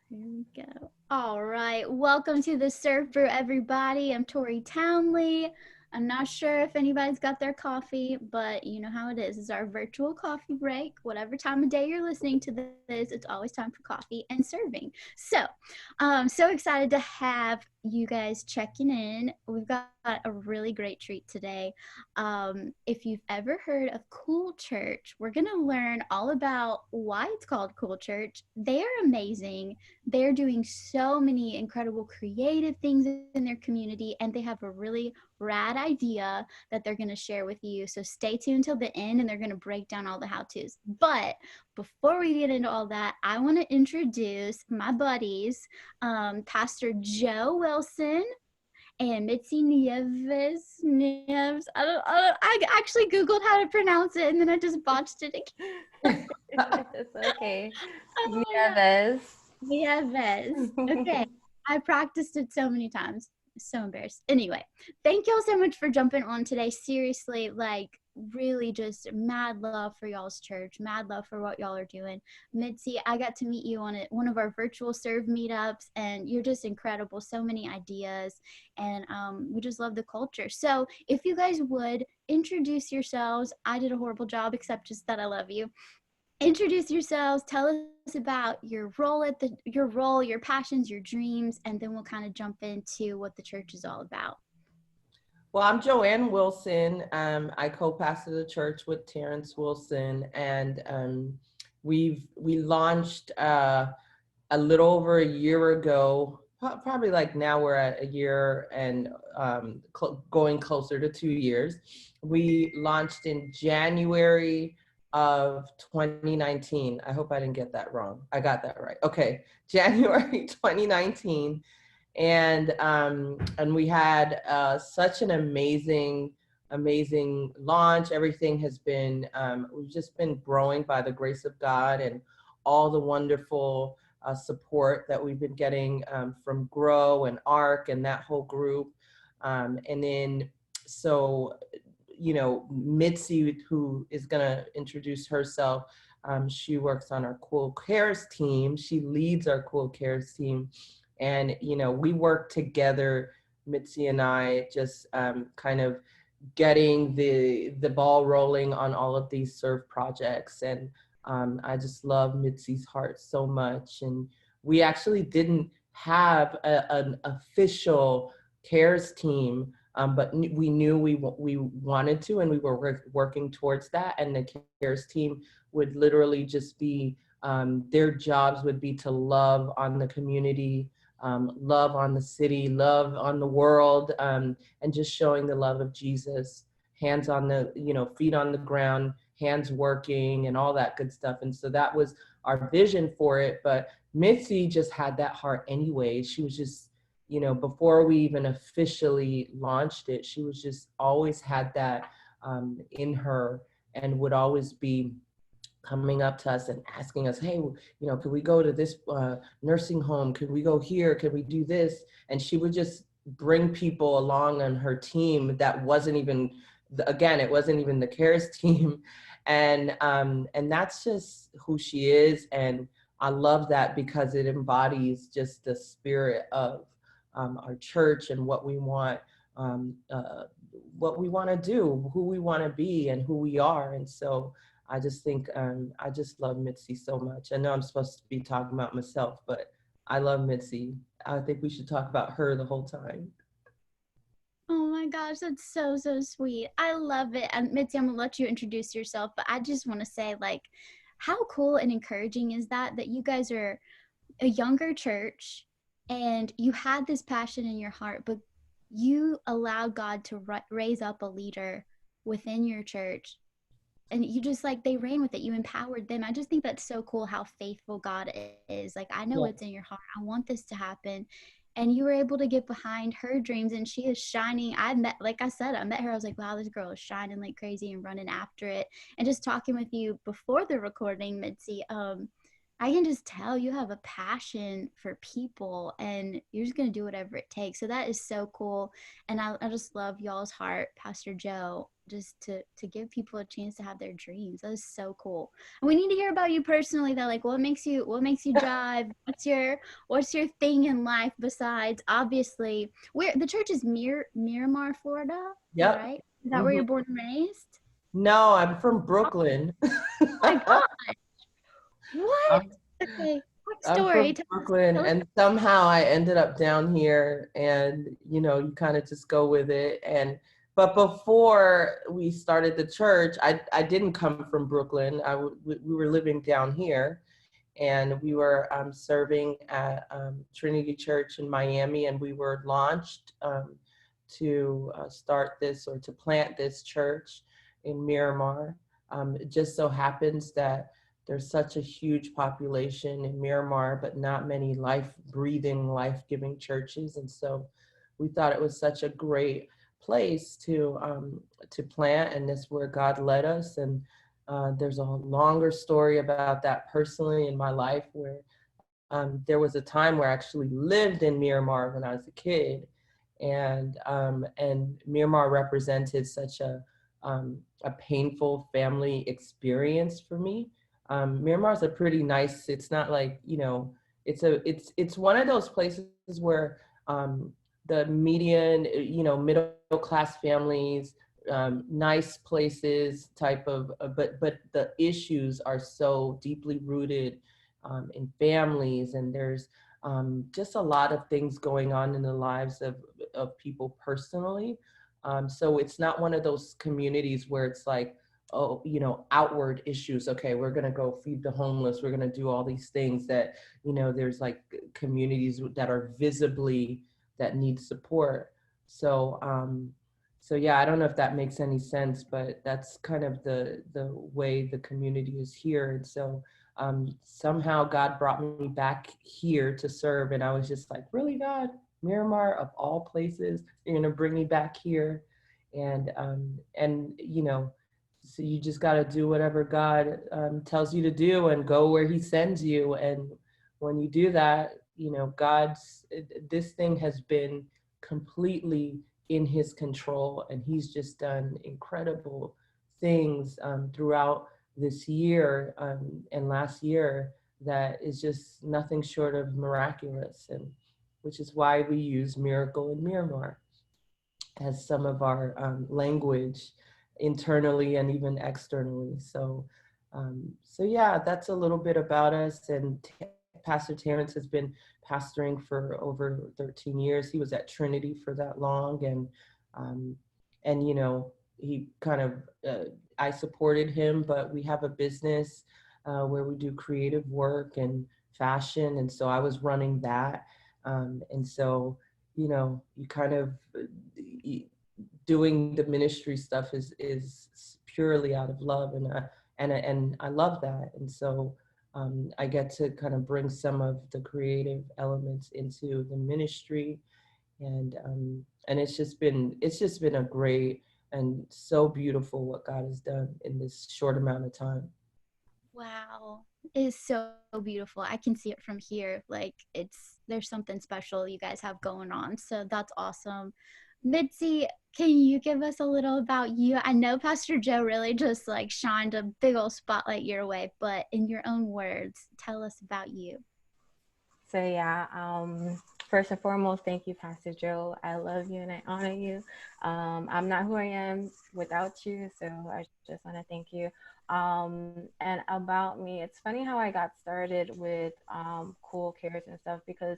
Here we go. All right. Welcome to the Surf Brew, everybody. I'm Tori Townley. I'm not sure if anybody's got their coffee, but you know how it is. It's our virtual coffee break. Whatever time of day you're listening to this, it's always time for coffee and serving. So, so excited to have you guys checking in. We've got a really great treat today. If you've ever heard of Cool Church, we're going to learn all about why it's called Cool Church. They are amazing. They're doing so many incredible creative things in their community, and they have a really rad idea that they're going to share with you. So stay tuned till the end, and they're going to break down all the how-tos. But before we get into all that, I want to introduce my buddies, Pastor Joe Wilson and Mitsy Nieves. I actually Googled how to pronounce it, and then I just botched it again. It's okay. Oh Nieves. Nieves. Okay. I practiced it so many times. So embarrassed. Anyway, thank y'all so much for jumping on today. Seriously, like really just mad love for y'all's church, mad love for what y'all are doing. Mitsy, I got to meet you on one of our virtual serve meetups, and you're just incredible. So many ideas, and we just love the culture. So if you guys would introduce yourselves, I did a horrible job, except just that I love you. Introduce yourselves, tell us about your role your passions, your dreams, and then we'll kind of jump into what the church is all about. Well, I'm Johanne Wilson. I co-pastor the church with Terrence Wilson, and we launched a little over a year ago. Probably like now we're at a year and going closer to 2 years. We launched in January of 2019. I hope I didn't get that wrong. I got that right. Okay, January 2019. And we had such an amazing launch. Everything has been, we've just been growing by the grace of God, and all the wonderful support that we've been getting from Grow and ARC and that whole group. And then, so, you know, Mitsy, who is gonna introduce herself, she works on our Cool Cares team. She leads our Cool Cares team. And, you know, we work together, Mitsy and I, just kind of getting the ball rolling on all of these serve projects. And I just love Mitsy's heart so much. And we actually didn't have an official cares team, but we knew we wanted to, and we were working towards that. And the cares team would literally just be, their jobs would be to love on the community, love on the city, love on the world, and just showing the love of Jesus, hands on the, you know, feet on the ground, hands working and all that good stuff. And so that was our vision for it. But Mitsy just had that heart anyway. She was just, you know, before we even officially launched it, she was just always had that in her, and would always be coming up to us and asking us, hey, you know, could we go to this nursing home? Could we go here? Could we do this? And she would just bring people along on her team that wasn't even, again, it wasn't even the cares team. And that's just who she is. And I love that because it embodies just the spirit of our church and what we want to do, who we want to be, and who we are. And so I just think, I just love Mitsy so much. I know I'm supposed to be talking about myself, but I love Mitsy. I think we should talk about her the whole time. Oh my gosh, that's so sweet. I love it. And Mitzi, I'm gonna let you introduce yourself, but I just want to say, like, how cool and encouraging is that you guys are a younger church and you had this passion in your heart, but you allowed God to raise up a leader within your church, and you just, like, they ran with it, you empowered them. I just think that's so cool how faithful God is. Like, I know Yeah. what's in your heart, I want this to happen, and you were able to get behind her dreams, and she is shining. Like I said, I met her, I was like, wow, this girl is shining like crazy and running after it. And just talking with you before the recording, Mitzi, I can just tell you have a passion for people and you're just going to do whatever it takes. So that is so cool. And I just love y'all's heart, Pastor Joe, just to give people a chance to have their dreams. That is so cool. And we need to hear about you personally though. Like what makes you drive? What's your thing in life besides obviously where the church is Miramar, Florida? Is that Yep. right? Is that where Mhm. you're born and raised? No, I'm from Brooklyn. Oh my God. What? I'm, Okay. Quick I'm story. from Tell us, Brooklyn, tell us. and somehow I ended up down here, and you kind of just go with it. But before we started the church, I didn't come from Brooklyn. We were living down here, and we were serving at Trinity Church in Miami, and we were launched to start this or to plant this church in Miramar. It just so happens that there's such a huge population in Miramar, but not many life-breathing, life-giving churches, and so we thought it was such a great place to plant, and that's where God led us. And there's a longer story about that personally in my life where there was a time where I actually lived in Miramar when I was a kid, and Miramar represented such a painful family experience for me. Miramar is a pretty nice. It's not like it's one of those places where the median middle class families, nice places type of, but the issues are so deeply rooted in families, and there's just a lot of things going on in the lives of people personally. So it's not one of those communities where it's like, oh, outward issues. Okay, we're gonna go feed the homeless. We're gonna do all these things that, there's like communities that are visibly that need support. So, so yeah, I don't know if that makes any sense, but that's kind of the way the community is here. And so somehow God brought me back here to serve, and I was just like, really, God, Miramar of all places, you're gonna bring me back here, and so you just got to do whatever God tells you to do and go where He sends you, and when you do that, this thing has been completely in His control, and He's just done incredible things throughout this year and last year that is just nothing short of miraculous, and which is why we use miracle in Miramar as some of our language internally and even externally. So yeah, that's a little bit about us. And Pastor Terrence has been pastoring for over 13 years. He was at Trinity for that long, um, and he kind of I supported him, but we have a business where we do creative work and fashion, and so I was running that, and so you kind of doing the ministry stuff is purely out of love, and I love that, and so I get to kind of bring some of the creative elements into the ministry, and it's just been a great and so beautiful what God has done in this short amount of time. Wow. It is so beautiful. I can see it from here. Like there's something special you guys have going on. So that's awesome. Mitsy, can you give us a little about you? I know Pastor Joe really just like shined a big old spotlight your way, but in your own words, tell us about you. So yeah, first and foremost, thank you, Pastor Joe. I love you and I honor you. I'm not who I am without you, so I just want to thank you. And about me, it's funny how I got started with cool cares and stuff, because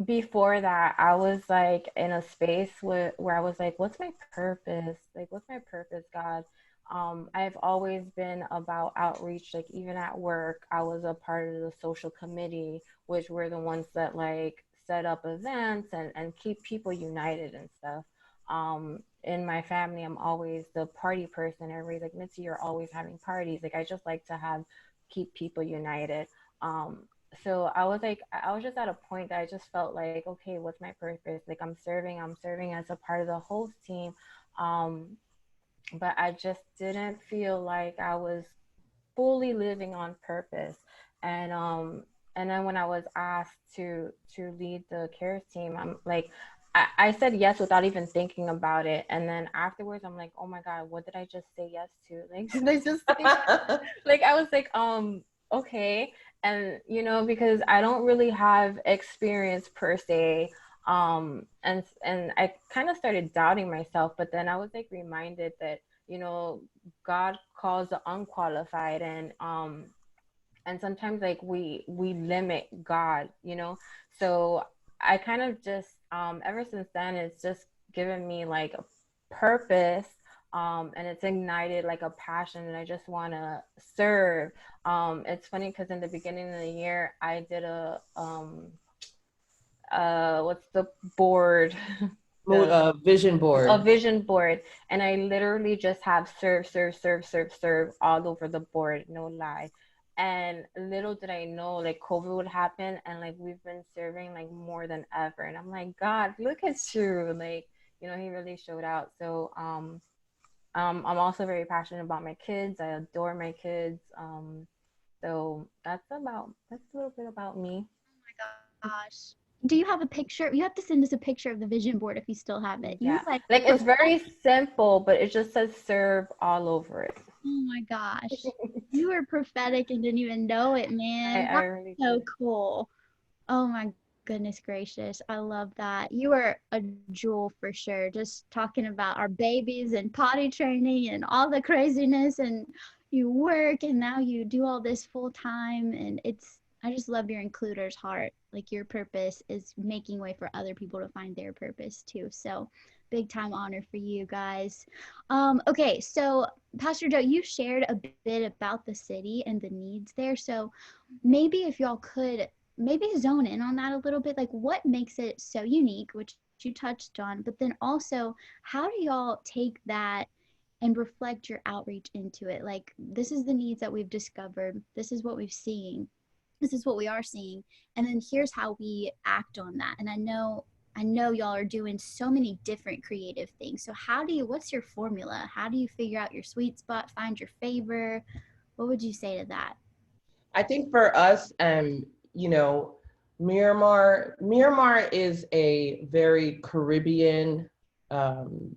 before that I was like in a space where I was like, what's my purpose? Like, what's my purpose, God? I've always been about outreach. Like, even at work, I was a part of the social committee, which were the ones that like set up events and keep people united and stuff. In my family, I'm always the party person. Everybody's like, Mitzi, you're always having parties. Like, I just like to have keep people united. So I was just at a point that I just felt like, okay, what's my purpose? Like, I'm serving as a part of the host team. Um, but I just didn't feel like I was fully living on purpose. And then when I was asked to lead the cares team, I'm like, I said yes without even thinking about it. And then afterwards, I'm like, oh my God, what did I just say yes to? Like, did I just say, like, I was like, okay. And, you know, because I don't really have experience per se. And I kind of started doubting myself, but then I was like reminded that, you know, God calls the unqualified, and sometimes like we limit God, you know. So I kind of just ever since then it's just given me like a purpose, and it's ignited like a passion, and I just want to serve. It's funny because in the beginning of the year I did what's the board the Vision a board. vision board, and I literally just have serve, serve, serve, serve, serve all over the board, no lie. And little did I know, like COVID would happen, and like we've been serving like more than ever. And I'm like, God, look at you, like, you know, He really showed out. So I'm also very passionate about my kids. I adore my kids. So that's a little bit about me. Oh my gosh. Do you have a picture? You have to send us a picture of the vision board if you still have it. You Yeah, like like it's perfect. very simple, but it just says serve all over it. Oh my gosh. You were prophetic and didn't even know it, man. I That's really so did. cool. Oh my goodness gracious. I love that. You are a jewel for sure. Just talking about our babies and potty training and all the craziness, and you work and now you do all this full time, and it's I just love your includer's heart. Like your purpose is making way for other people to find their purpose too. So big time honor for you guys. Okay, so Pastor Joe, you shared a bit about the city and the needs there. So maybe if y'all could maybe zone in on that a little bit, like what makes it so unique, which you touched on, but then also how do y'all take that and reflect your outreach into it? Like this is the needs that we've discovered, this is what we've seen, this is what we are seeing, and then here's how we act on that. And I know y'all are doing so many different creative things. So what's your formula? How do you figure out your sweet spot, find your favor? What would you say to that? I think for us, you know, Miramar is a very Caribbean um,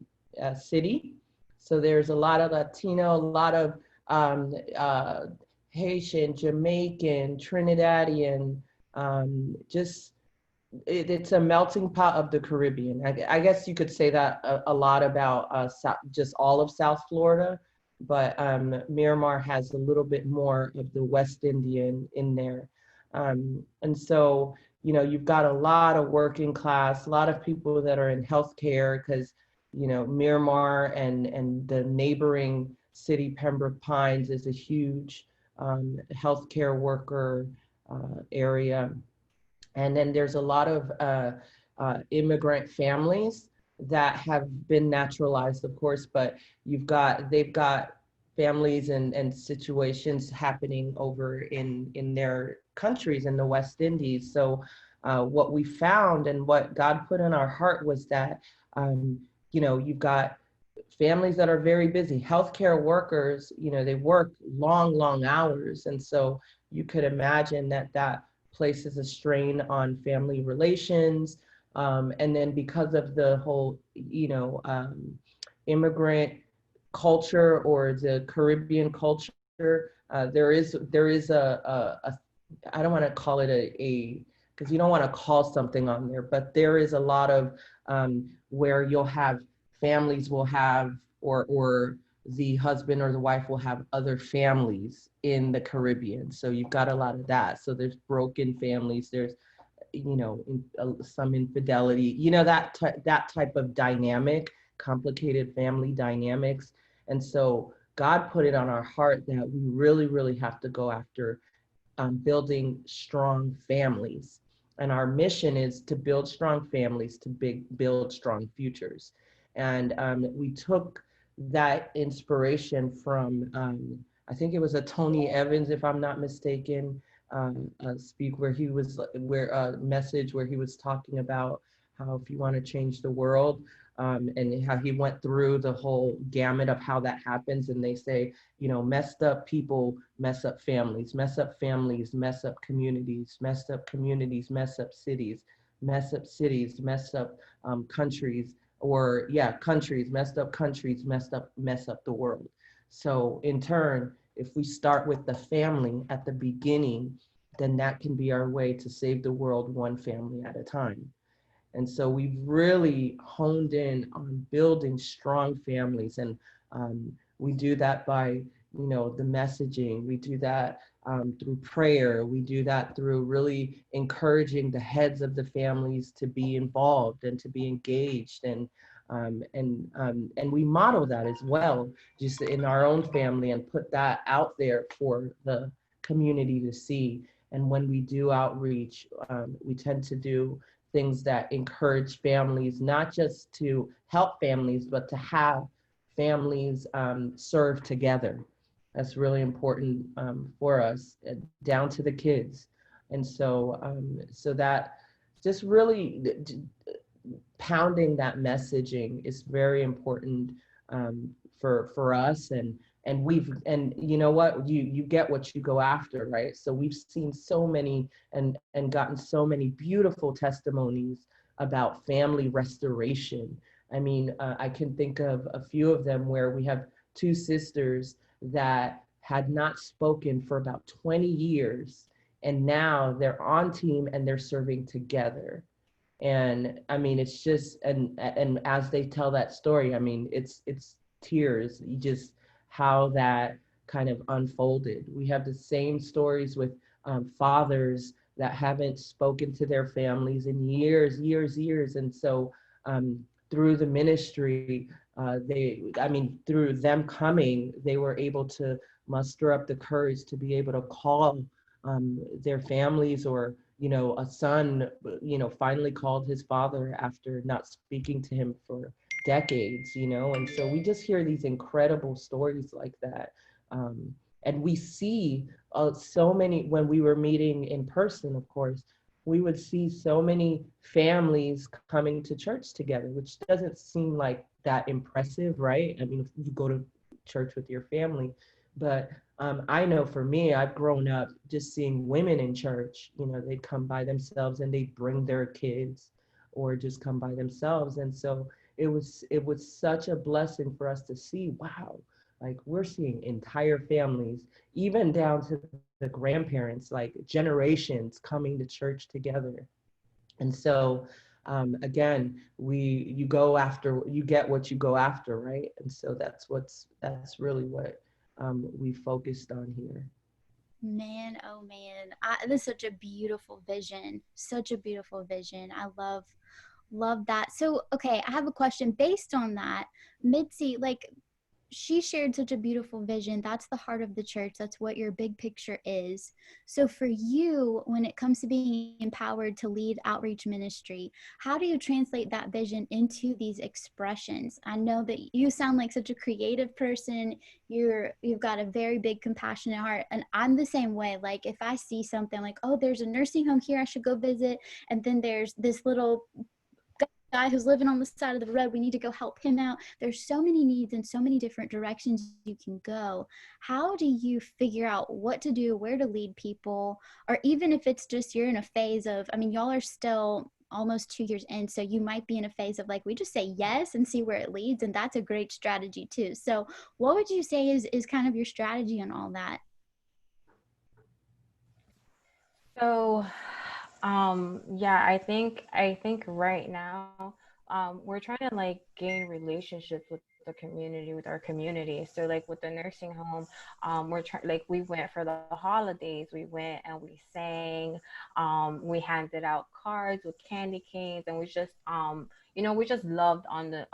city. So there's a lot of Latino, a lot of um, uh, Haitian, Jamaican, Trinidadian, just it's a melting pot of the Caribbean. I guess you could say that a lot about just all of South Florida, but Miramar has a little bit more of the West Indian in there. And so, you know, you've got a lot of working class, a lot of people that are in healthcare because, you know, Miramar and the neighboring city, Pembroke Pines, is a huge healthcare worker area. And then there's a lot of immigrant families that have been naturalized, of course, but they've got families and situations happening over in their countries in the West Indies. So what we found and what God put in our heart was that, um, you know, you've got families that are very busy. Healthcare workers, you know, they work long, long hours. And so you could imagine that that places a strain on family relations. And then because of the whole, you know, immigrant culture or the Caribbean culture, there is I don't want to call it a because you don't want to call something on there, but there is a lot of where you'll have families will have or the husband or the wife will have other families in the Caribbean. So you've got a lot of that. So there's broken families. There's, you know, some infidelity. You know, that type of dynamic, complicated family dynamics. And so God put it on our heart that we really, really have to go after building strong families. And our mission is to build strong families, to build strong futures. And we took that inspiration from, I think it was a Tony Evans, if I'm not mistaken, speak where a message where he was talking about how if you want to change the world, and how he went through the whole gamut of how that happens. And they say, you know, messed up people mess up families, mess up families, mess up communities, messed up communities, mess up cities, mess up cities, mess up countries, or yeah, countries, messed up countries, mess up the world. So in turn, if we start with the family at the beginning, then that can be our way to save the world one family at a time. And so we've really honed in on building strong families. And we do that by, you know, the messaging. We do that through prayer. We do that through really encouraging the heads of the families to be involved and to be engaged. And we model that as well, just in our own family, and put that out there for the community to see. And when we do outreach, we tend to do things that encourage families, not just to help families, but to have families serve together. That's really important for us, down to the kids. And so that just really pounding that messaging is very important for us. And you know what, you get what you go after, right? So we've seen so many and gotten so many beautiful testimonies about family restoration. I mean, I can think of a few of them where we have two sisters that had not spoken for about 20 years, and now they're on team and they're serving together. And I mean, it's just, and as they tell that story, I mean, it's tears. You just, how that kind of unfolded. We have the same stories with fathers that haven't spoken to their families in years. And so through the ministry, I mean, through them coming, they were able to muster up the courage to be able to call their families, or you know, a son, you know, finally called his father after not speaking to him for decades, you know. And so we just hear these incredible stories like that. And we see so many, when we were meeting in person, of course, we would see so many families coming to church together, which doesn't seem like that impressive, right? I mean, if you go to church with your family, but I know for me, I've grown up just seeing women in church. You know, they'd come by themselves and they'd bring their kids, or just come by themselves. And so it was such a blessing for us to see, wow, like we're seeing entire families, even down to the grandparents, like generations coming to church together. And so again, you get what you go after, right? And so that's really what we focused on here. Man, oh man, this is such a beautiful vision. Such a beautiful vision. I love that. So, okay, I have a question based on that. Mitzi, like she shared such a beautiful vision. That's the heart of the church. That's what your big picture is. So for you, when it comes to being empowered to lead outreach ministry, how do you translate that vision into these expressions? I know that you sound like such a creative person. You've got a very big compassionate heart, and I'm the same way. Like if I see something like, oh, there's a nursing home here I should go visit, and then there's this little guy who's living on the side of the road, we need to go help him out. There's so many needs and so many different directions you can go. How do you figure out what to do, where to lead people? Or even if it's just you're in a phase of, I mean, y'all are still almost 2 years in, so you might be in a phase of like, we just say yes and see where it leads, and that's a great strategy too. So what would you say is kind of your strategy on all that? So, yeah, I think right now, we're trying to like gain relationships with the community, with our community. So like with the nursing home, we're trying, like we went for the holidays, we went and we sang, we handed out cards with candy canes, and we just, we just loved on the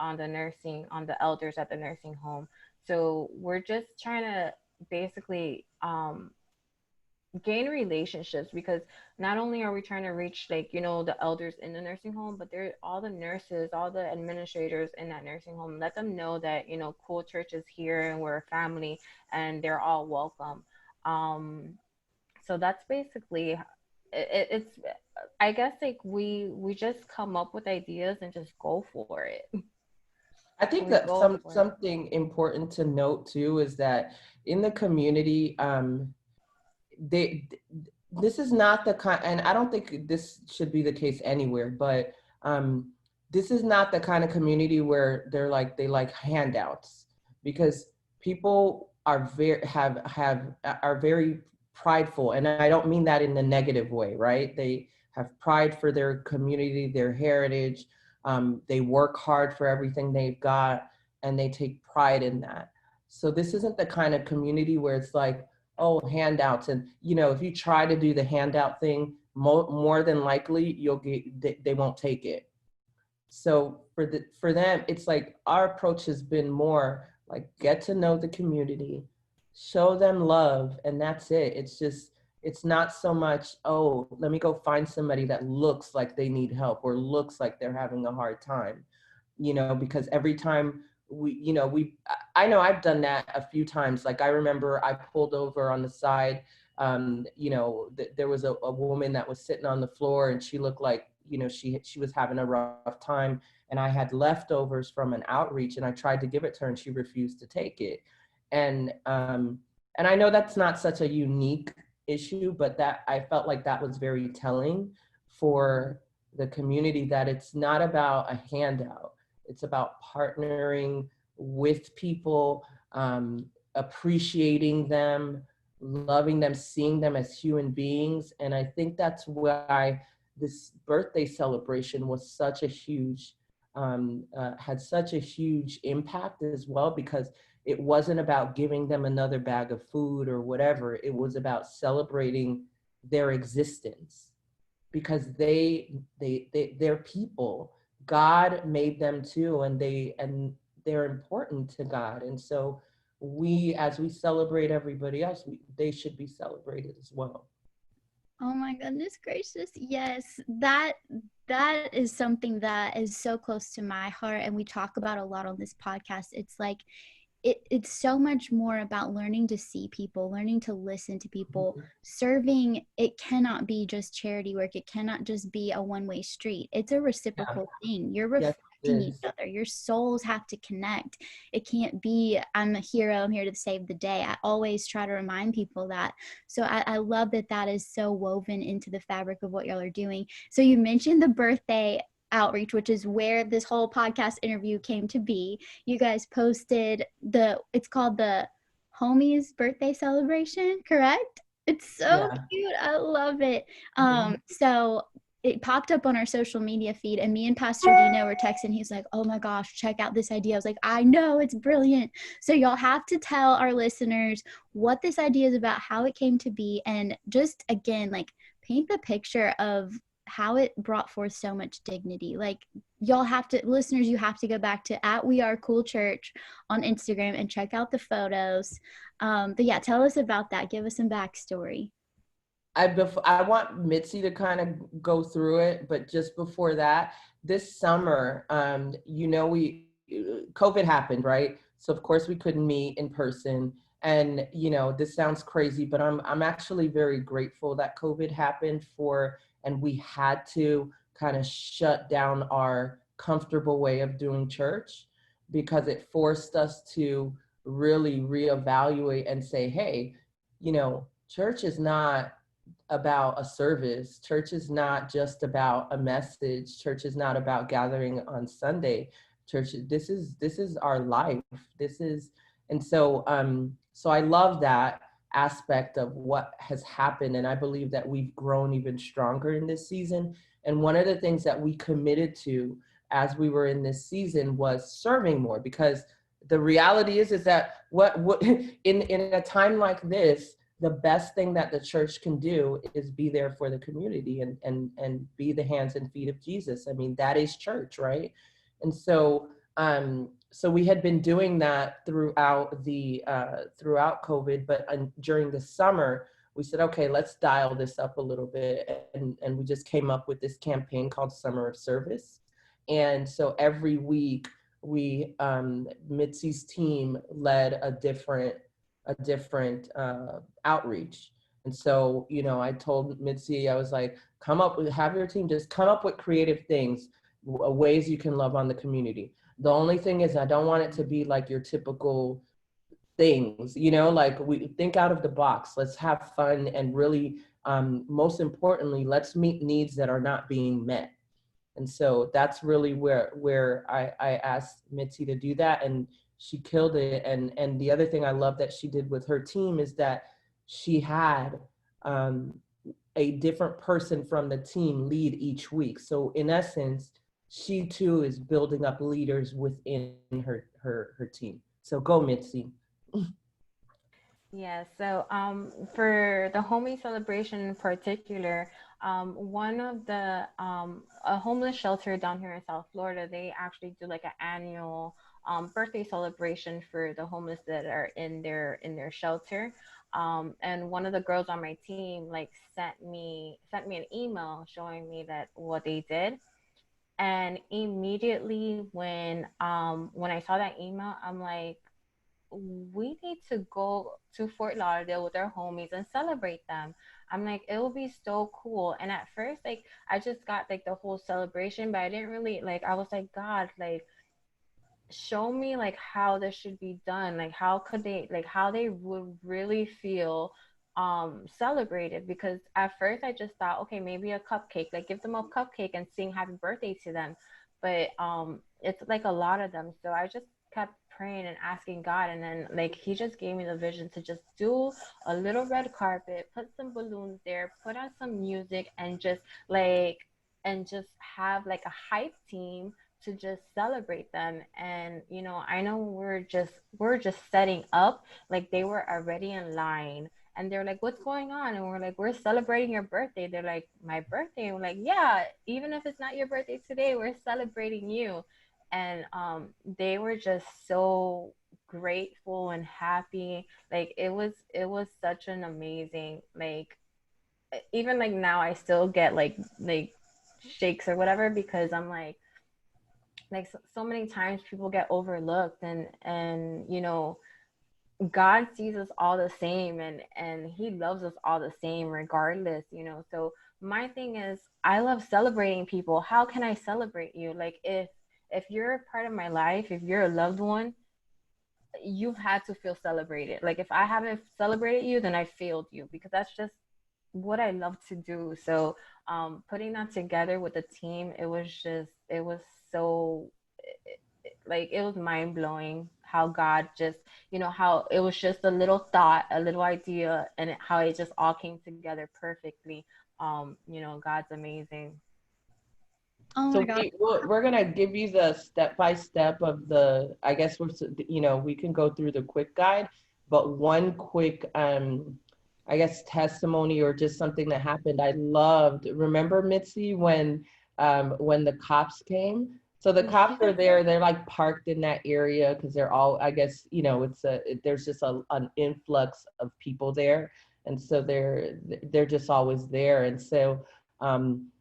elders at the nursing home. So we're just trying to basically gain relationships, because not only are we trying to reach, like, the elders in the nursing home, but they're all the nurses, all the administrators in that nursing home, let them know that, cool church is here and we're a family and they're all welcome. So that's basically it's I guess like we just come up with ideas and just go for it. I think we that go for it. something important to note too is that in the community, they this is not the kind, and I don't think this should be the case anywhere, but um, this is not the kind of community where they like handouts, because people are are very prideful, and I don't mean that in the negative way, right? They have pride for their community, their heritage. They work hard for everything they've got, and they take pride in that. So this isn't the kind of community where it's like, oh, handouts, and if you try to do the handout thing, more than likely they won't take it. So for them, it's like our approach has been more like, get to know the community, show them love, and that's it. It's not so much, oh, let me go find somebody that looks like they need help or looks like they're having a hard time, because every time I know I've done that a few times. Like, I remember I pulled over on the side. There was a woman that was sitting on the floor, and she looked like, she was having a rough time. And I had leftovers from an outreach, and I tried to give it to her, and she refused to take it. And I know that's not such a unique issue, but that I felt like that was very telling for the community, that it's not about a handout. It's about partnering with people, appreciating them, loving them, seeing them as human beings. And I think that's why this birthday celebration was such a huge, had such a huge impact as well, because it wasn't about giving them another bag of food or whatever. It was about celebrating their existence, because they're people. God made them too, and they're important to God. And so as we celebrate everybody else, they should be celebrated as well. Oh my goodness gracious. Yes, that is something that is so close to my heart, and we talk about a lot on this podcast. It's like it's so much more about learning to see people, learning to listen to people. Serving, it cannot be just charity work. It cannot just be a one-way street. It's a Yeah. reciprocal thing. You're Yes, it reflecting each is. other. Your souls have to connect. It can't be, I'm a hero, I'm here to save the day. I always try to remind people that. So I love that that is so woven into the fabric of what y'all are doing. So you mentioned the birthday outreach, which is where this whole podcast interview came to be. You guys posted it's called the Homies birthday celebration, correct? It's so Yeah. cute. I love it. So it popped up on our social media feed, and me and Pastor Dino were texting. He's like, oh my gosh, check out this idea. I was like, I know, it's brilliant. So y'all have to tell our listeners what this idea is about, how it came to be, and just again, like, paint the picture of how it brought forth so much dignity. Like, y'all have to, listeners, you have to go back to @WeAreCoolChurch on Instagram and check out the photos. But yeah, tell us about that. Give us some backstory. I want Mitsy to kind of go through it, but just before that, this summer, we COVID happened, right? So of course we couldn't meet in person, and this sounds crazy, but I'm actually very grateful that COVID happened, and we had to kind of shut down our comfortable way of doing church, because it forced us to really reevaluate and say, hey, church is not about a service. Church is not just about a message. Church is not about gathering on Sunday. Church, this is our life. So I love that aspect of what has happened, and I believe that we've grown even stronger in this season. And one of the things that we committed to as we were in this season was serving more, because the reality is that what in a time like this, the best thing that the church can do is be there for the community, and be the hands and feet of Jesus. I mean, that is church, right? And so we had been doing that throughout COVID, but during the summer, we said, okay, let's dial this up a little bit. And we just came up with this campaign called Summer of Service. And so every week Mitzi's team led a different outreach. And so, I told Mitsy, I was like, have your team just come up with creative things, ways you can love on the community. The only thing is I don't want it to be like your typical things, you know, like we think out of the box. Let's have fun and really, most importantly, let's meet needs that are not being met. And so that's really where I asked Mitzi to do that, and she killed it. And the other thing I love that she did with her team is that she had um, a different person from the team lead each week. So in essence, she too is building up leaders within her team. So go Mitzi. Yeah, so for the homie celebration in particular, one of the a homeless shelter down here in South Florida, they actually do like an annual birthday celebration for the homeless that are in their shelter. And one of the girls on my team like sent me an email showing me that what they did. And immediately when I saw that email, I'm like, we need to go to Fort Lauderdale with our homies and celebrate them. I'm like, it will be so cool. And at first, like, I just got like the whole celebration, but I didn't really like, I was like, God, like, show me like how this should be done. Like, how could they, like, how they would really feel celebrated. Because at first I just thought, okay, maybe a cupcake, like give them a cupcake and sing happy birthday to them. But it's like a lot of them, so I just kept praying and asking God, and then like he just gave me the vision to just do a little red carpet, put some balloons there, put on some music, and like just have like a hype team to just celebrate them. And you know, I know we're just setting up, like they were already in line, and they're like, what's going on? And we're like, we're celebrating your birthday. They're like, my birthday? And we're like, yeah, even if it's not your birthday today, we're celebrating you. And they were just so grateful and happy. Like it was such an amazing, like, even like now I still get like shakes or whatever, because I'm like so many times people get overlooked, and you know, God sees us all the same, and he loves us all the same regardless, you know. So my thing is, I love celebrating people. How can I celebrate you? Like if you're a part of my life, if you're a loved one, you've had to feel celebrated. Like if I haven't celebrated you, then I failed you, because that's just what I love to do. So putting that together with the team, it was so, like it was mind blowing how God just, you know, how it was just a little thought, a little idea, and how it just all came together perfectly. You know, God's amazing. Oh my So gosh. we're gonna give you the step by step of the. I guess you know, we can go through the quick guide, but one quick I guess testimony or just something that happened. I loved. Remember Mitzi when the cops came? So the cops are there. They're like parked in that area because they're all. I guess you know there's just an influx of people there, and so they're just always there, and so.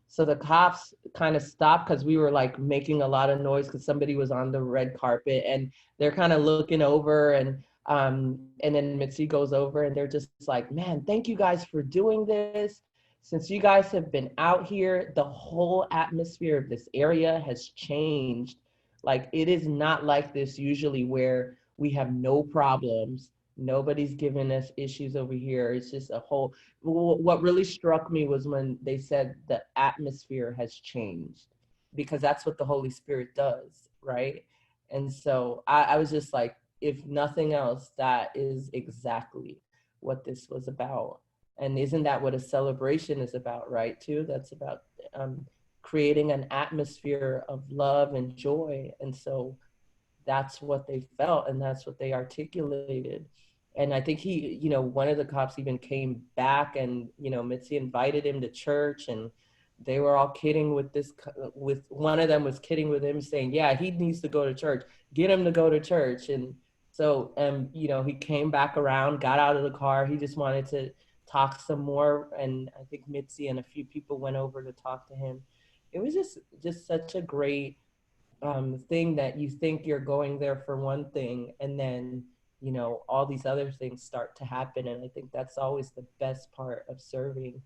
So the cops kind of stopped because we were like making a lot of noise because somebody was on the red carpet, and they're kind of looking over, and then Mitzi goes over and they're just like, man, thank you guys for doing this. Since you guys have been out here, the whole atmosphere of this area has changed. Like it is not like this usually where we have no problems. Nobody's giving us issues over here. It's just a whole, what really struck me was when they said the atmosphere has changed, because that's what the Holy Spirit does, right? And so I was just like, if nothing else, that is exactly what this was about. And isn't that what a celebration is about, right? Too, that's about creating an atmosphere of love and joy. And so that's what they felt and that's what they articulated. And I think he, you know, one of the cops even came back, and you know, Mitzi invited him to church, and they were all kidding with this, with one of them was kidding with him saying, yeah, he needs to go to church, get him to go to church. And so you know, he came back around, got out of the car, he just wanted to talk some more, and I think Mitzi and a few people went over to talk to him. It was just such a great thing that you think you're going there for one thing, and then you know all these other things start to happen. And I think that's always the best part of serving.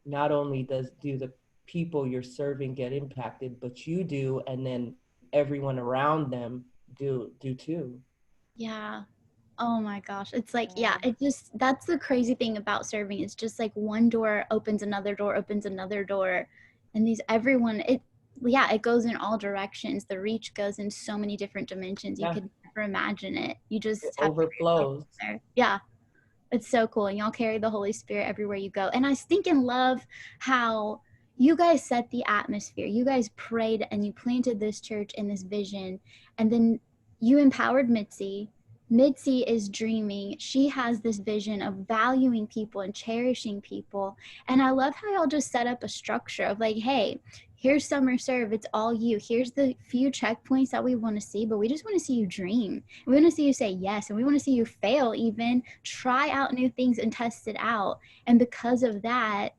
Not only do the people you're serving get impacted, but you do, and then everyone around them do too. Yeah. Oh my gosh. It's like, yeah, Yeah. it just, that's the crazy thing about serving. It's just like one door opens another door, opens another door. And these, everyone, it, yeah, it goes in all directions. The reach goes in so many different dimensions. You Yeah, could never imagine it. You it just have to put yourself overflows. there. Yeah. It's so cool. And y'all carry the Holy Spirit everywhere you go. And I think and love how you guys set the atmosphere. You guys prayed and you planted this church and this vision. And then you empowered Mitsy. Mitsy is dreaming. She has this vision of valuing people and cherishing people. And I love how y'all just set up a structure of like, hey, here's summer serve. It's all you. Here's the few checkpoints that we want to see, but we just want to see you dream. We want to see you say yes, and we want to see you fail, even try out new things and test it out. And because of that,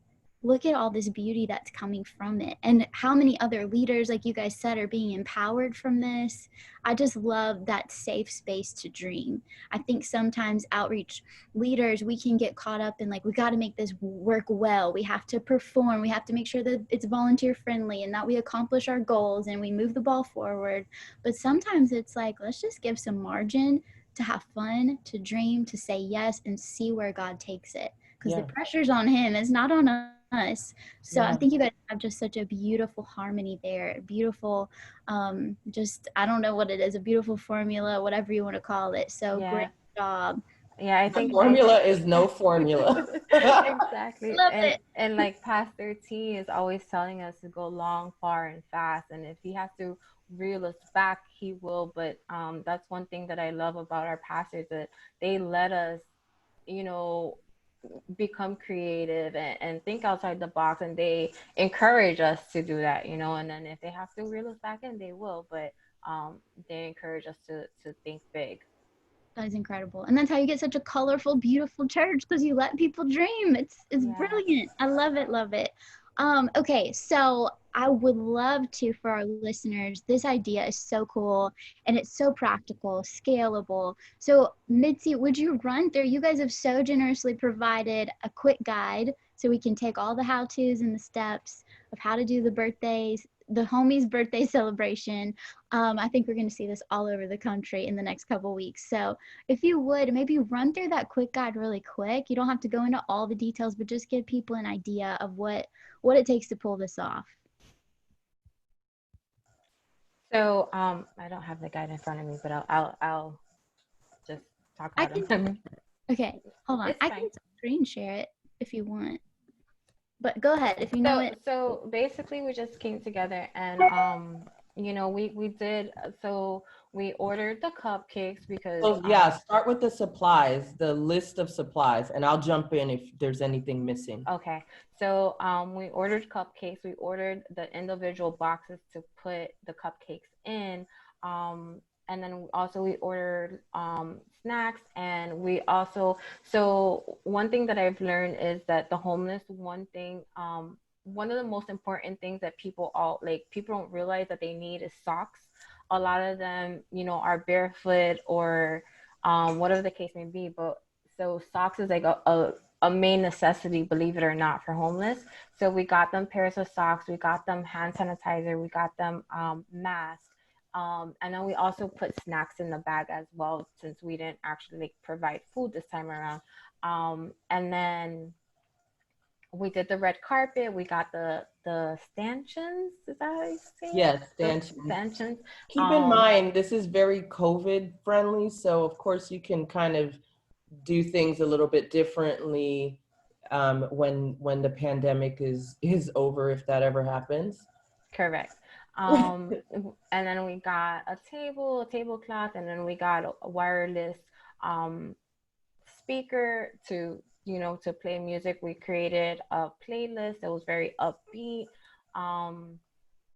look at all this beauty that's coming from it, and how many other leaders, like you guys said, are being empowered from this. I just love that safe space to dream. I think sometimes outreach leaders, we can get caught up in like, we got to make this work well, we have to perform, we have to make sure that it's volunteer friendly and that we accomplish our goals and we move the ball forward. But sometimes it's like, let's just give some margin to have fun, to dream, to say yes, and see where God takes it. Because the Yeah, pressure's on Him, it's not on us. So I yeah. think you guys have just such a beautiful harmony there, beautiful, just, I don't know what it is, a beautiful formula, whatever you want to call it. So great Yeah. job. Yeah, I The think formula is no formula. exactly. Love And it. like Pastor T is always telling us to go long, far, and fast. And if he has to reel us back, he will. But that's one thing that I love about our pastors, that they let us, you know, become creative and think outside the box, and they encourage us to do that, you know. And then if they have to reel us back in, they will. But they encourage us to think big. That is incredible. And that's how you get such a colorful, beautiful church, because you let people dream. It's Yes. brilliant. I love it, love it. Okay, so I would love to, for our listeners, this idea is so cool and it's so practical, scalable. So Mitzi, would you run through, you guys have so generously provided a quick guide so we can take all the how-tos and the steps of how to do the birthdays, the homies birthday celebration. I think we're going to see this all over the country in the next couple weeks. So if you would, maybe run through that quick guide really quick. You don't have to go into all the details, but just give people an idea of what it takes to pull this off. So I don't have the guide in front of me, but I'll just talk I out can, of memory. okay, hold on. It's I fine. can screen share it if you want, but go ahead if you know it. So basically we just came together and you know, we did, so we ordered the cupcakes because So yeah, start with the supplies, the list of supplies, and I'll jump in if there's anything missing. okay. So we ordered cupcakes. We ordered the individual boxes to put the cupcakes in. And then also we ordered snacks, and we also, so one thing that I've learned is that the homeless, one of the most important things that people all like, people don't realize that they need is socks. A lot of them, you know, are barefoot or whatever the case may be. But so socks is like a main necessity, believe it or not, for homeless. So we got them pairs of socks, we got them hand sanitizer, we got them masks. And then we also put snacks in the bag as well, since we didn't actually like provide food this time around. And then we did the red carpet. We got the stanchions. Is that how you say it? Yes, The stanchions. stanchions. Keep in mind, this is very COVID friendly, so of course you can kind of do things a little bit differently when the pandemic is over, if that ever happens. Correct. And then we got a tablecloth, and then we got a wireless um, speaker to, you know, to play music. We created a playlist that was very upbeat. Um,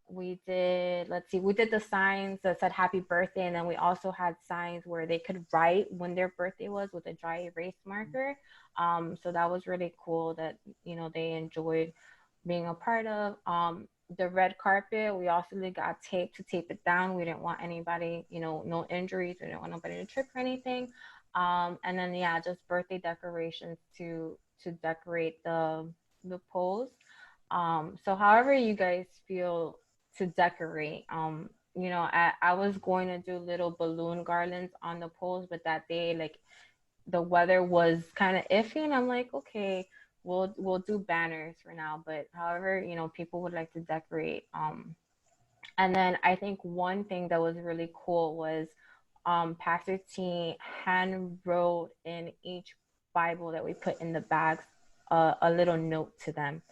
we did, let's see, we did the signs that said happy birthday, and then we also had signs where they could write when their birthday was with a dry erase marker. So that was really cool that, you know, they enjoyed being a part of. The red carpet, we also got tape to tape it down. We didn't want anybody, you know, no injuries. We didn't want nobody to trip or anything. And then yeah, just birthday decorations to decorate the poles. So however you guys feel to decorate, you know, I was going to do little balloon garlands on the poles, but that day, like, the weather was kind of iffy, and I'm like, okay, we'll do banners for now. But however, you know, people would like to decorate. And then I think one thing that was really cool was Pastor T hand wrote in each Bible that we put in the bags a little note to them.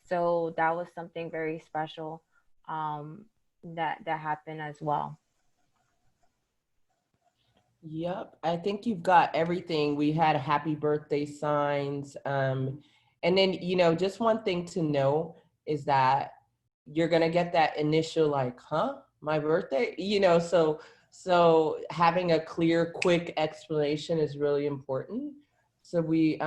So that was something very special that happened as well. Yep, I think you've got everything. We had happy birthday signs. And then, you know, just one thing to know is that you're gonna get that initial like, huh, my birthday? You know, so having a clear, quick explanation is really important. So we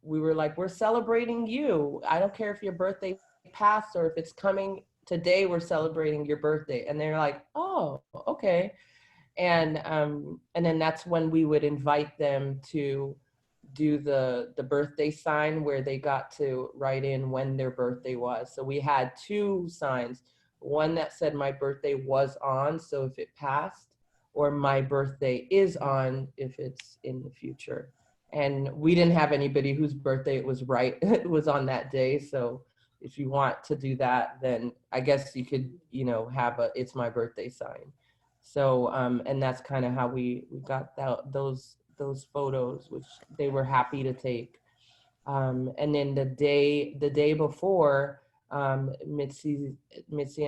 were like, we're celebrating you. I don't care if your birthday passed or if it's coming today, we're celebrating your birthday. And they're like, oh, okay. And then that's when we would invite them to do the birthday sign where they got to write in when their birthday was. So we had two signs, one that said my birthday was on, so if it passed, or my birthday is on if it's in the future. And we didn't have anybody whose birthday it was right it was on that day. So if you want to do that, then I guess you could, you know, have a it's my birthday sign. So and that's kind of how we got those photos, which they were happy to take. And then the day before, Mitsy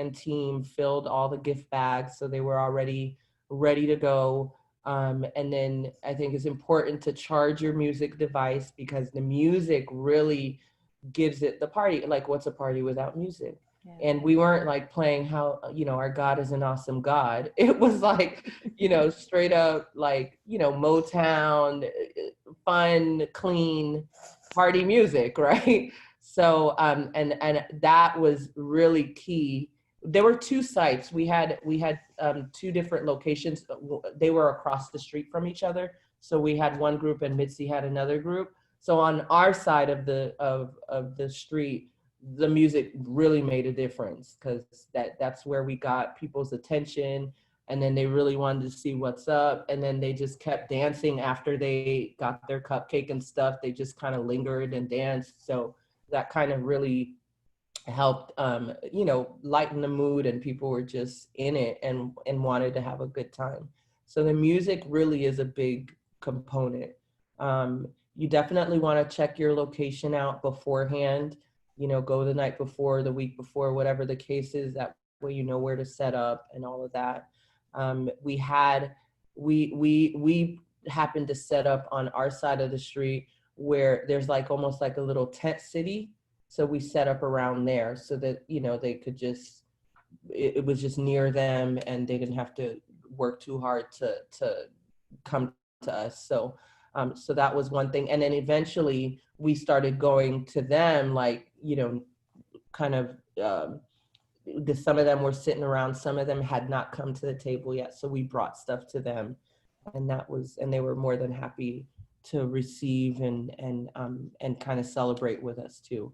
and team filled all the gift bags, so they were already ready to go. And then I think it's important to charge your music device because the music really gives it the party. Like, what's a party without music? Yeah. And we weren't like playing how, you know, our God is an awesome God. It was like, you know, straight up like, you know, Motown, fun, clean party music, right? So and that was really key. There were two sites. We had two different locations. They were across the street from each other. So we had one group and Mitzi had another group. So on our side of the street, the music really made a difference because that's where we got people's attention, and then they really wanted to see what's up, and then they just kept dancing after they got their cupcake and stuff. They just kind of lingered and danced. So that kind of really helped you know, lighten the mood, and people were just in it and wanted to have a good time. So the music really is a big component. You definitely want to check your location out beforehand. You know, go the night before, the week before, whatever the case is. That way you know where to set up and all of that. We happened to set up on our side of the street where there's like almost like a little tent city, so we set up around there so that, you know, they could just, it was just near them and they didn't have to work too hard to come to us. So that was one thing. And then eventually we started going to them, like, you know, kind of, some of them were sitting around, some of them had not come to the table yet. So we brought stuff to them, and they were more than happy to receive and kind of celebrate with us too.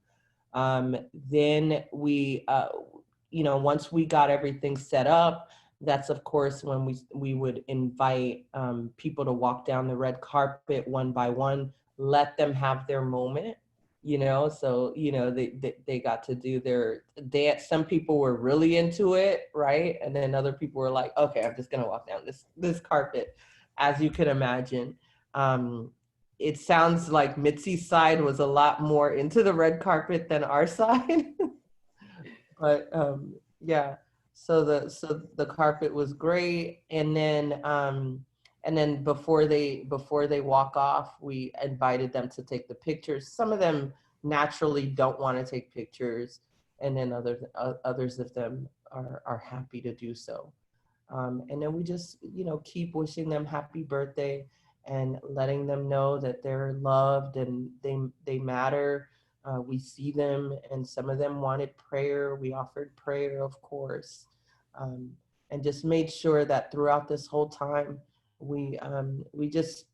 Then you know, once we got everything set up, that's of course when we would invite people to walk down the red carpet one by one, let them have their moment, you know. So, you know, they got to do their dance. Some people were really into it, right? And then other people were like, okay, I'm just gonna walk down this carpet, as you could imagine. It sounds like Mitzi's side was a lot more into the red carpet than our side. But yeah, so the carpet was great. And then before they walk off, we invited them to take the pictures. Some of them naturally don't want to take pictures, and then others of them are happy to do so. And then we just, you know, keep wishing them happy birthday and letting them know that they're loved and they matter. We see them, and some of them wanted prayer. We offered prayer, of course, um, and just made sure that throughout this whole time, we just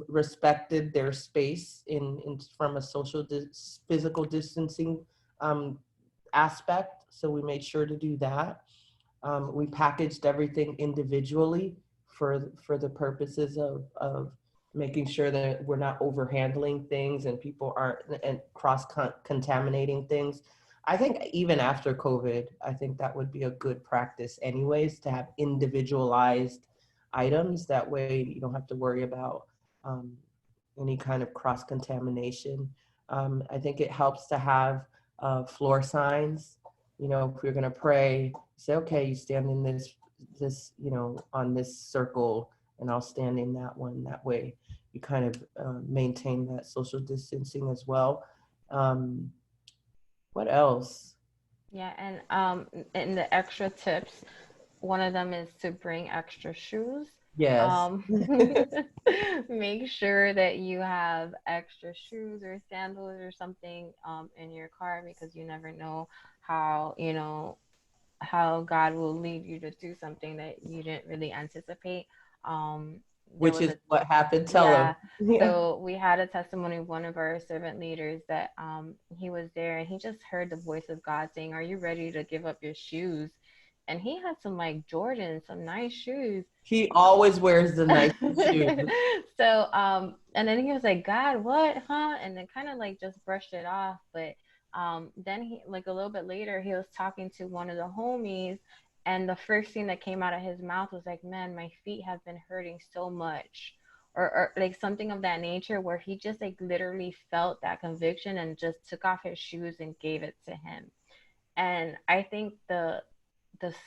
respected their space in from a physical distancing um, aspect. So we made sure to do that. We packaged everything individually for the purposes of making sure that we're not overhandling things and people aren't and cross contaminating things. I think even after COVID, I think that would be a good practice anyways, to have individualized items. That way you don't have to worry about um, any kind of cross contamination. I think it helps to have floor signs. You know, if you're going to pray, say, okay, you stand in this, you know, on this circle, and I'll stand in that one. That way you kind of maintain that social distancing as well. Um, what else? Yeah, and the extra tips, one of them is to bring extra shoes. Yes. Um, make sure that you have extra shoes or sandals or something in your car, because you never know how, you know, how God will lead you to do something that you didn't really anticipate. There Which was is a what happened. Tell Yeah, them. Yeah. so we had a testimony of one of our servant leaders that he was there and he just heard the voice of God saying, "Are you ready to give up your shoes?" And he had some like Jordans, some nice shoes. He always wears the nice shoes. So and then he was like, "God, what, huh?" And then kind of like just brushed it off. But then he, like a little bit later, he was talking to one of the homies, and the first thing that came out of his mouth was like, "Man, my feet have been hurting so much," or like something of that nature, where he just like literally felt that conviction and just took off his shoes and gave it to him. And I think the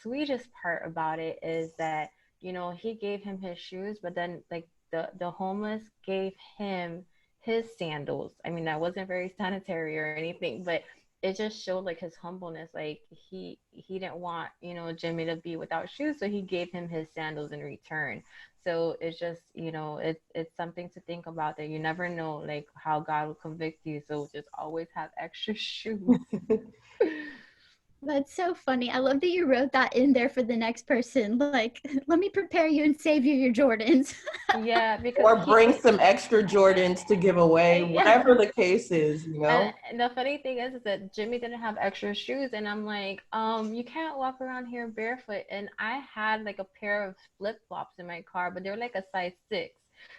sweetest part about it is that, you know, he gave him his shoes, but then like the homeless gave him his sandals. I mean, that wasn't very sanitary or anything, but it just showed like his humbleness. Like he didn't want, you know, Jimmy to be without shoes, so he gave him his sandals in return. So it's just, you know, it's something to think about, that you never know like how God will convict you. So just always have extra shoes. That's so funny. I love that you wrote that in there for the next person. Like, let me prepare you and save you your Jordans. Yeah, because Or bring some extra Jordans to give away, whatever yeah. the case is, you know? And the funny thing is that Jimmy didn't have extra shoes, and I'm like, you can't walk around here barefoot. And I had like a pair of flip flops in my car, but they're like a size 6.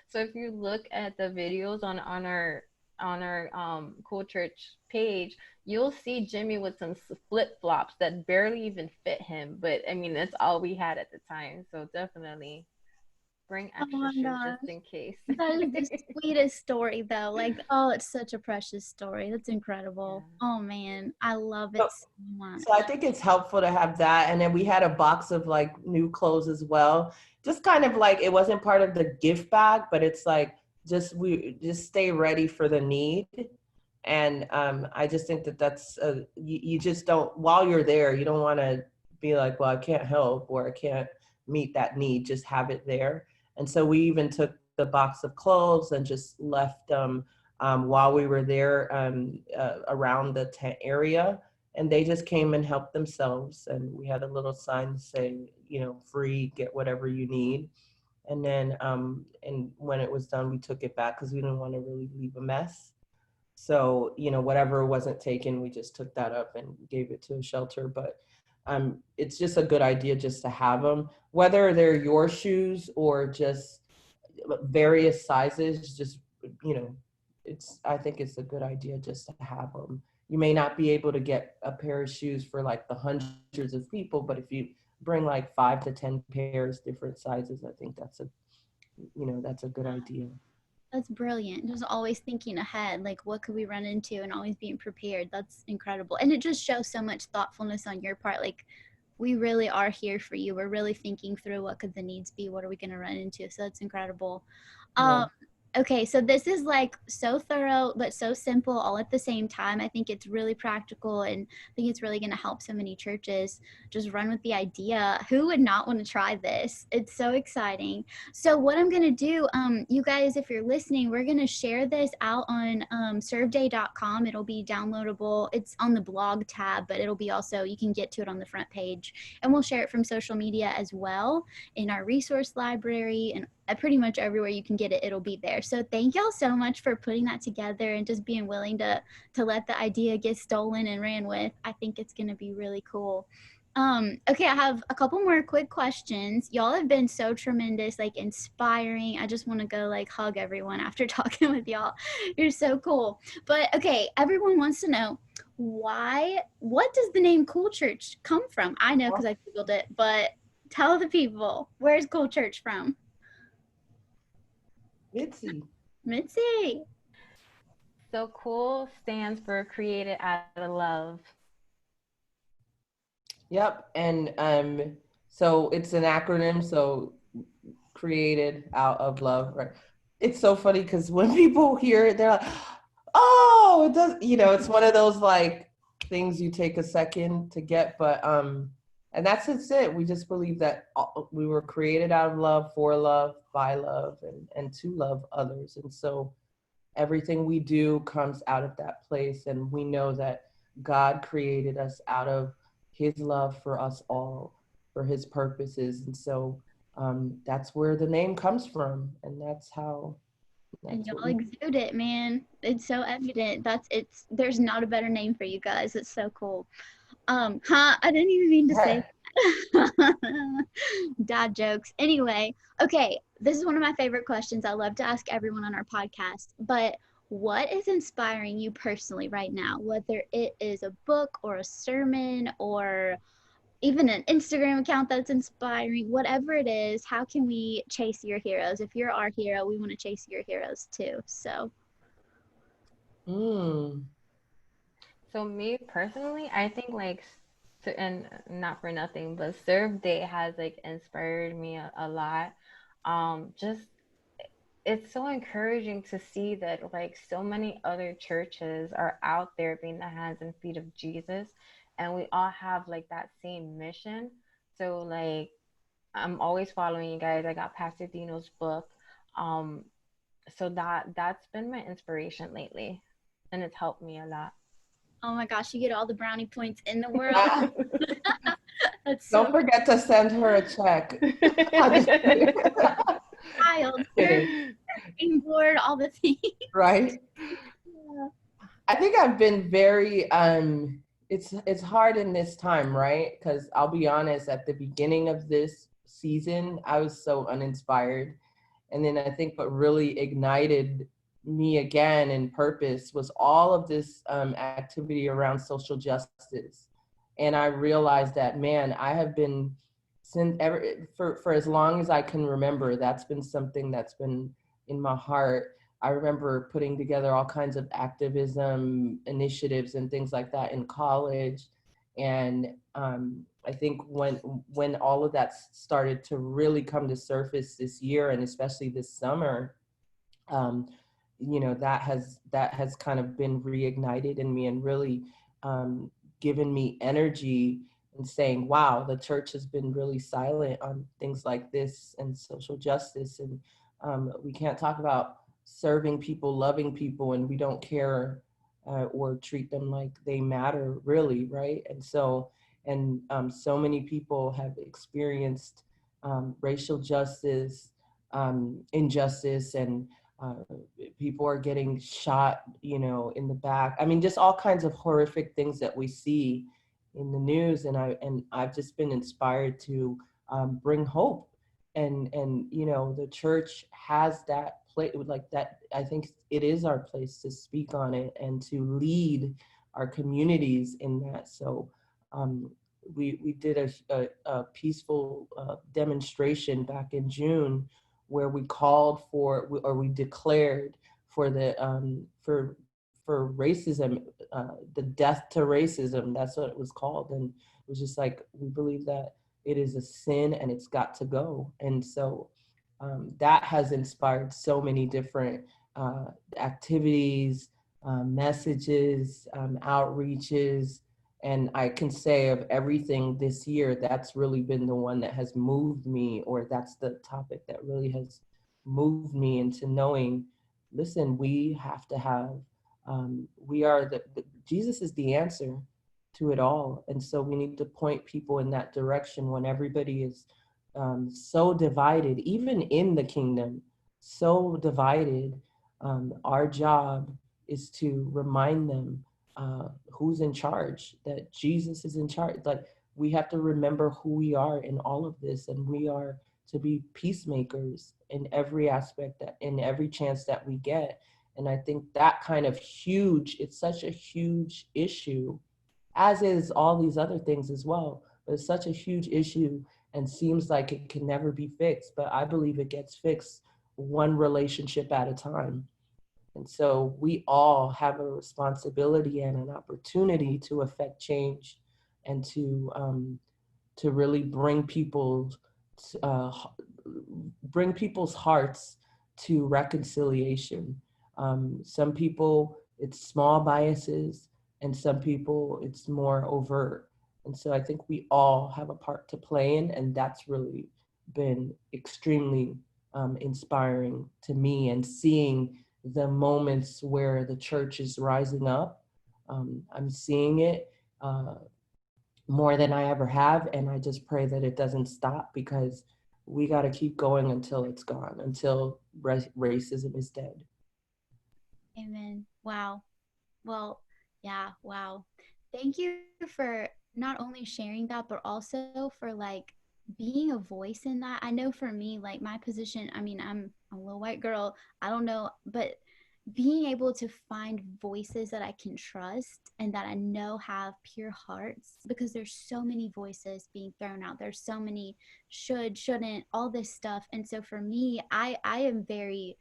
So if you look at the videos on our Cool Church page, you'll see Jimmy with some flip flops that barely even fit him. But I mean, that's all we had at the time. So definitely bring Oh extra my shoes just gosh. in case. That is the sweetest story, though. Like, oh, it's such a precious story. That's Yeah. incredible. Oh man, I love So, it so so I much. think it's helpful to have that. And then we had a box of like new clothes as well. Just kind of like, it wasn't part of the gift bag, but it's like, we just stay ready for the need. And I just think that that's, you just don't, while you're there, you don't want to be like, well, I can't help or I can't meet that need, just have it there. And so we even took the box of clothes and just left them while we were there around the tent area. And they just came and helped themselves. And we had a little sign saying, you know, free, get whatever you need. And then, and when it was done, we took it back because we didn't want to really leave a mess. So, you know, whatever wasn't taken, we just took that up and gave it to a shelter. But it's just a good idea just to have them, whether they're your shoes or just various sizes. Just, you know, I think it's a good idea just to have them. You may not be able to get a pair of shoes for like the hundreds of people, but if you bring like 5 to 10 pairs, different sizes, I think that's a, you know, that's a good idea. That's brilliant. Just always thinking ahead, like what could we run into and always being prepared. That's incredible. And it just shows so much thoughtfulness on your part. Like we really are here for you. We're really thinking through what could the needs be? What are we going to run into? So that's incredible. Yeah. Um, okay, so this is like so thorough but so simple all at the same time. I think it's really practical and I think it's really going to help so many churches just run with the idea. Who would not want to try this? It's so exciting. So what I'm going to do, you guys, if you're listening, we're going to share this out on serveday.com. It'll be downloadable. It's on the blog tab, but it'll be also, you can get to it on the front page. And we'll share it from social media as well, in our resource library, and pretty much everywhere you can get it, it'll be there. So thank y'all so much for putting that together and just being willing to let the idea get stolen and ran with. I think it's going to be really cool. Okay, I have a couple more quick questions. Y'all have been so tremendous, like inspiring. I just want to go like hug everyone after talking with y'all. You're so cool. But okay, everyone wants to know what does the name Cool Church come from? I know because I Googled it, but tell the people, where's Cool Church from? Mitsy. Mitsy. So cool stands for created out of love. Yep. And so it's an acronym, so created out of love, right? It's so funny because when people hear it, they're like, oh, it does, it's one of those like things you take a second to get, but and that's just it. We just believe that we were created out of love, for love, by love, and to love others. And so everything we do comes out of that place. And we know that God created us out of his love for us all, for his purposes. And so that's where the name comes from. And that's how, And that's what y'all we exude it, man. It's so evident. There's not a better name for you guys. It's so cool. I didn't even mean to say that. Dad jokes. Anyway, okay, this is one of my favorite questions I love to ask everyone on our podcast. But what is inspiring you personally right now? Whether it is a book or a sermon or even an Instagram account that's inspiring, whatever it is, how can we chase your heroes? If you're our hero, we want to chase your heroes too. So, Mm. So me personally, I think like, and not for nothing, but Serve Day has like inspired me a lot. Just it's so encouraging to see that like so many other churches are out there being the hands and feet of Jesus, and we all have like that same mission. So like I'm always following you guys. I got Pastor Dino's book. Um, so that's been my inspiration lately, and it's helped me a lot. oh my gosh, you get all the brownie points in the world. That's Don't so forget to send her a check. I'm just kidding. wild. Kidding. Surfing board, all the things. Right? Yeah. I think I've been very it's hard in this time, right? Because I'll be honest, at the beginning of this season, I was so uninspired. And then I think what really ignited me again in purpose was all of this activity around social justice. And I realized that, man, I have been since ever for as long as I can remember, that's been something that's been in my heart. I remember putting together all kinds of activism initiatives and things like that in college. And I think when all of that started to really come to surface this year, and especially this summer, um, that has kind of been reignited in me and really given me energy and saying, wow, the church has been really silent on things like this and social justice. And we can't talk about serving people, loving people, and we don't care or treat them like they matter, really, right? And so, so many people have experienced racial justice, injustice, and uh, people are getting shot, in the back. I mean, just all kinds of horrific things that we see in the news. And I've just been inspired to bring hope. And the church has that place, like that. I think it is our place to speak on it and to lead our communities in that. So we did a peaceful demonstration back in June where we called for, or we declared for the for racism, the death to racism. That's what it was called. And it was just like, we believe that it is a sin and it's got to go. And so that has inspired so many different activities, messages, outreaches. And I can say of everything this year, that's really been the one that has moved me, or that's the topic that really has moved me into knowing, listen, we have to have, we are Jesus is the answer to it all. And so we need to point people in that direction when everybody is so divided, even in the kingdom, so divided. Our job is to remind them who's in charge, that Jesus is in charge. Like, we have to remember who we are in all of this, and we are to be peacemakers in every aspect, that in every chance that we get. And I think that kind of huge, it's such a huge issue, as is all these other things as well. But it's such a huge issue and seems like it can never be fixed. But I believe it gets fixed one relationship at a time. And so we all have a responsibility and an opportunity to affect change and to really uh, bring people's hearts to reconciliation. Some people, it's small biases, and some people, it's more overt. And so I think we all have a part to play in, and that's really been extremely inspiring to me, and seeing the moments where the church is rising up. I'm seeing it more than I ever have. And I just pray that it doesn't stop, because we got to keep going until it's gone, until racism is dead. Amen. Wow. Well, yeah, wow. Thank you for not only sharing that, but also for like being a voice in that. I know for me, like my position, I mean, I'm a little white girl. I don't know, but being able to find voices that I can trust and that I know have pure hearts, because there's so many voices being thrown out. There's so many shouldn't, all this stuff. And so for me, I am very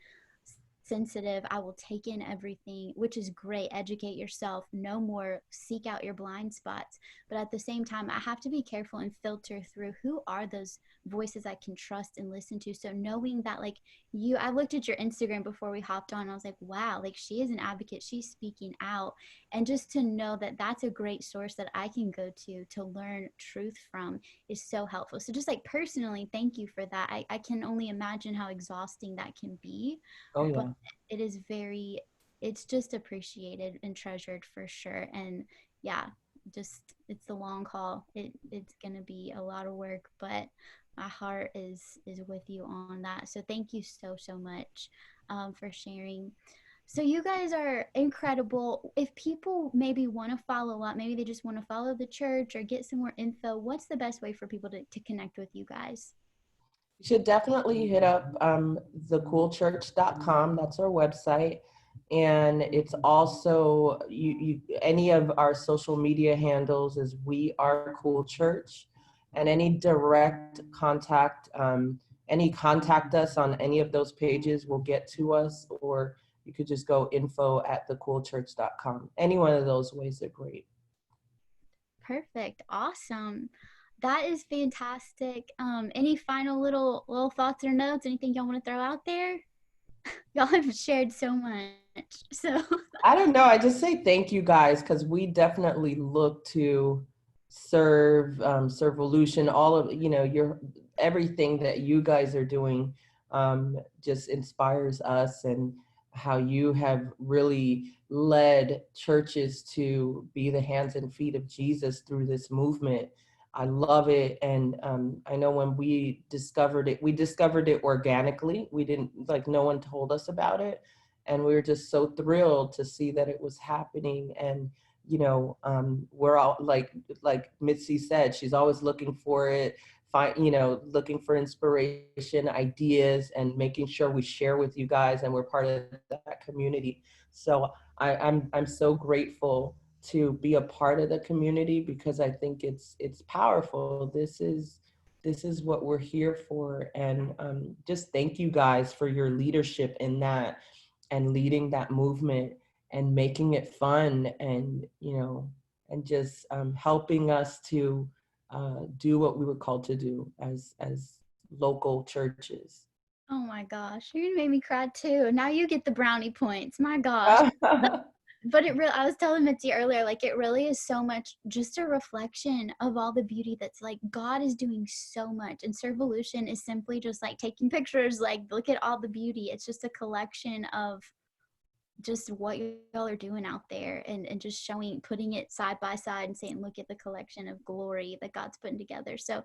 sensitive. I will take in everything, which is great. Educate yourself, no more, seek out your blind spots. But at the same time, I have to be careful and filter through who are those voices I can trust and listen to. So knowing that, like you, I looked at your Instagram before we hopped on. I was like, wow, like she is an advocate. She's speaking out. And just to know that that's a great source that I can go to learn truth from is so helpful. So just like personally, thank you for that. I can only imagine how exhausting that can be, Oh, but yeah. it is very, it's just appreciated and treasured for sure. And yeah, just it's the long haul. It's gonna be a lot of work, but my heart is with you on that. So thank you so much for sharing. So you guys are incredible. If people maybe want to follow up, maybe they just want to follow the church or get some more info, what's the best way for people to connect with you guys? You should definitely hit up thecoolchurch.com. That's our website. And it's also, any of our social media handles is We Are Cool Church. And any direct contact, any contact us on any of those pages will get to us, or you could just go info@thecoolchurch.com. Any one of those ways are great. Perfect. Awesome. That is fantastic. Any final little thoughts or notes? Anything y'all want to throw out there? Y'all have shared so much. So I don't know. I just say thank you guys, because we definitely look to serve, Servolution, all of, your everything that you guys are doing just inspires us, and how you have really led churches to be the hands and feet of Jesus through this movement. I love it. And I know when we discovered it organically. We didn't, like, no one told us about it. And we were just so thrilled to see that it was happening. And we're all like Mitsy said, she's always looking for it, looking for inspiration, ideas, and making sure we share with you guys, and we're part of that community. So I'm so grateful to be a part of the community, because I think it's powerful. This is what we're here for. And just thank you guys for your leadership in that, and leading that movement, and making it fun, and and just helping us to do what we were called to do as local churches. oh my gosh, you made me cry too. Now you get the brownie points. My gosh. But it really, I was telling Mitzi earlier, like it really is so much just a reflection of all the beauty that's like God is doing so much. And Servolution is simply just like taking pictures, like look at all the beauty. It's just a collection of just what y'all are doing out there, and just showing, putting it side by side and saying, look at the collection of glory that God's putting together. So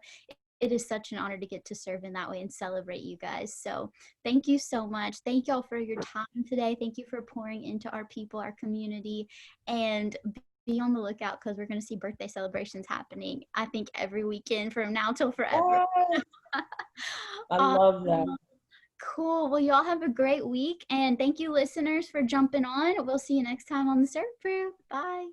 it is such an honor to get to serve in that way and celebrate you guys. So thank you so much. Thank y'all for your time today. Thank you for pouring into our people, our community, and be on the lookout because we're going to see birthday celebrations happening, I think, every weekend from now till forever. Yes. I love that. Cool. Well, y'all have a great week. And thank you, listeners, for jumping on. We'll see you next time on the Serve Brew. Bye.